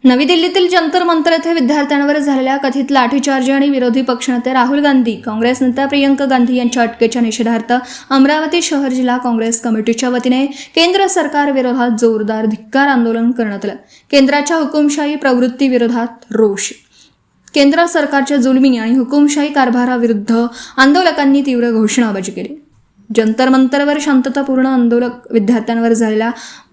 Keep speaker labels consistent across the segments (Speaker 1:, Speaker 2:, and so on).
Speaker 1: नवी दिल्लीतील जंतर मंतर येथे विद्यार्थ्यांवर झालेल्या कथित लाठीचार्ज आणि विरोधी पक्षनेते राहुल गांधी, काँग्रेस नेत्या प्रियंका गांधी यांच्या अटकेच्या निषेधार्थ अमरावती शहर जिल्हा काँग्रेस कमिटीच्या वतीने केंद्र सरकार विरोधात जोरदार धिक्कार आंदोलन करण्यात आलं। केंद्राच्या हुकुमशाही प्रवृत्ती विरोधात रोष। केंद्र सरकारच्या जुलमी आणि हुकुमशाही कारभाराविरुद्ध आंदोलकांनी तीव्र घोषणाबाजी केली। जंतर मंतरवर शांततापूर्ण आंदोलक विद्यार्थ्यांवर झालेल्या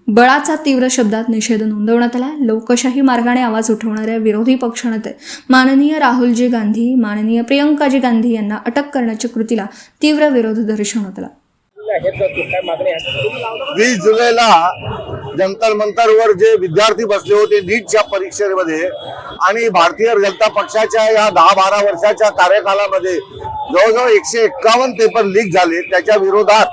Speaker 1: बळाचा तीव्र शब्दात निषेध नोंदवण्यात आला। लोकशाही मार्गाने आवाज उठवणाऱ्या विरोधी पक्षनेते माननीय राहुलजी गांधी, माननीय प्रियंकाजी गांधी यांना अटक करण्याच्या कृतीला तीव्र विरोध दर्शवण्यात आला।
Speaker 2: 20 जुलैला जंतर मंतरवर जे विद्यार्थी बसले होते नीटच्या परीक्षेमध्ये आणि भारतीय जनता पक्षाच्या या 10-12 वर्षाच्या कार्यकालामध्ये जवळजवळ 151 पेपर लीक झाले। त्याच्या विरोधात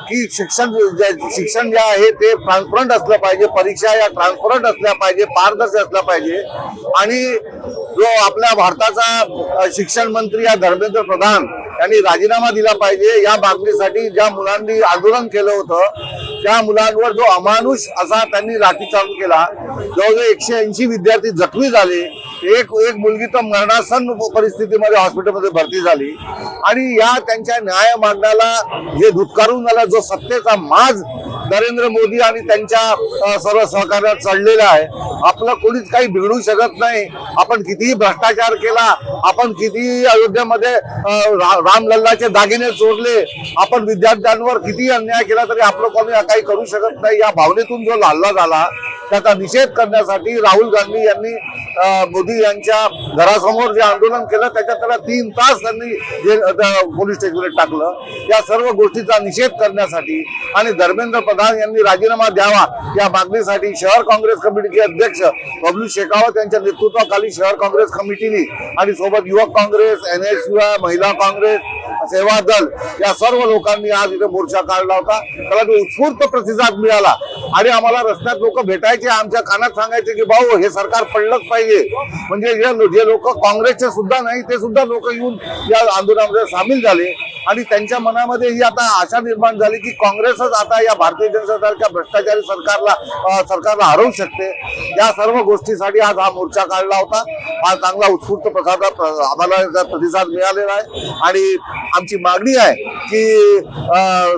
Speaker 2: की शिक्षण जे आहे ते ट्रान्सपरंट असलं पाहिजे, परीक्षा या ट्रान्सपरंट असल्या पाहिजे, पारदर्शी असल्या पाहिजे आणि जो आपल्या भारताचा शिक्षण मंत्री या धर्मेंद्र प्रधान यांनी राजीनामा दिला पाहिजे। या मागणीसाठी ज्या मुलांनी आंदोलन केलं होतं त्या मुलांवर जो अमानुष असा त्यांनी लाठीचार्ज केला, जवळजवळ 180 विद्यार्थी जखमी झाले। एक मुलगी तर मरणासन परिस्थितीमध्ये हॉस्पिटलमध्ये भरती झाली आणि या त्यांच्या न्याय मागण्याला जे धुतकारून झाला, जो सत्तेचा माज नरेंद्र मोदी आणि त्यांच्या सर्व सहकार्यात चढलेला आहे। आपलं कोणीच काही बिघडू शकत नाही। आपण कितीही भ्रष्टाचार केला, आपण कितीही अयोध्येमध्ये रामलल्लाचे दागिने चोरले, आपण विद्यार्थ्यांवर कितीही अन्याय केला तरी आपलं कोणी काही करू शकत नाही। या भावनेतून जो हल्ला झाला त्याचा निषेध करण्यासाठी राहुल गांधी यांनी मोदी यांच्या घरासमोर जे आंदोलन केलं त्याच्यात त्याला 3 तास त्यांनी पोलीस स्टेशनमध्ये टाकलं। या सर्व गोष्टीचा निषेध करण्यासाठी आणि धर्मेंद्र प्रधान यांनी राजीनामा द्यावा या मागणीसाठी शहर काँग्रेस कमिटीचे अध्यक्ष बबलू शेखावत यांच्या नेतृत्वाखाली शहर काँग्रेस कमिटीने आणि सोबत युवक काँग्रेस, NSUI, महिला काँग्रेस, सेवा दल या सर्व लोकांनी आज इथे मोर्चा काढला होता। त्याला तो उत्स्फूर्त प्रतिसाद मिळाला आणि आम्हाला रस्त्यात लोक भेटायचे, आमच्या कानात सांगायचे की भाऊ हे सरकार पडलंच पाहिजे। म्हणजे जे लोक काँग्रेसचे सुद्धा नाही ते सुद्धा लोक येऊन या आंदोलनामध्ये सामील झाले आणि त्यांच्या मनामध्ये ही आता आशा निर्माण झाली की काँग्रेसच आता या भारतीय जनता सारख्या भ्रष्टाचारी सरकारला हरवू शकते। या सर्व गोष्टीसाठी आज हा मोर्चा काढला होता। हा चांगला उत्स्फूर्त आम्हाला प्रतिसाद मिळालेला आहे आणि आमची मागणी आहे की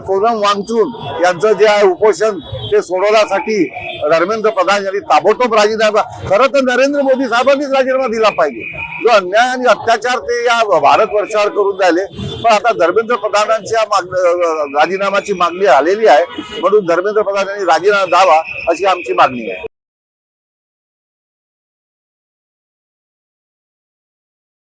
Speaker 2: सोनम वांगचूक यांचं जे आहे उपोषण ते सोडवण्यासाठी धर्मेंद्र प्रधान यांनी ताबडतोब राजीनामा, खरं तर नरेंद्र मोदी साहेबांनीच राजीनामा दिला पाहिजे। जो अन्याय आणि अत्याचार ते या भारतवर्षावर करून राहिले, पण आता धर्मेंद्र प्रधानांच्या राजीनामाची मागणी आलेली आहे, म्हणून धर्मेंद्र प्रधान यांनी राजीनामा द्यावा अशी आमची मागणी आहे।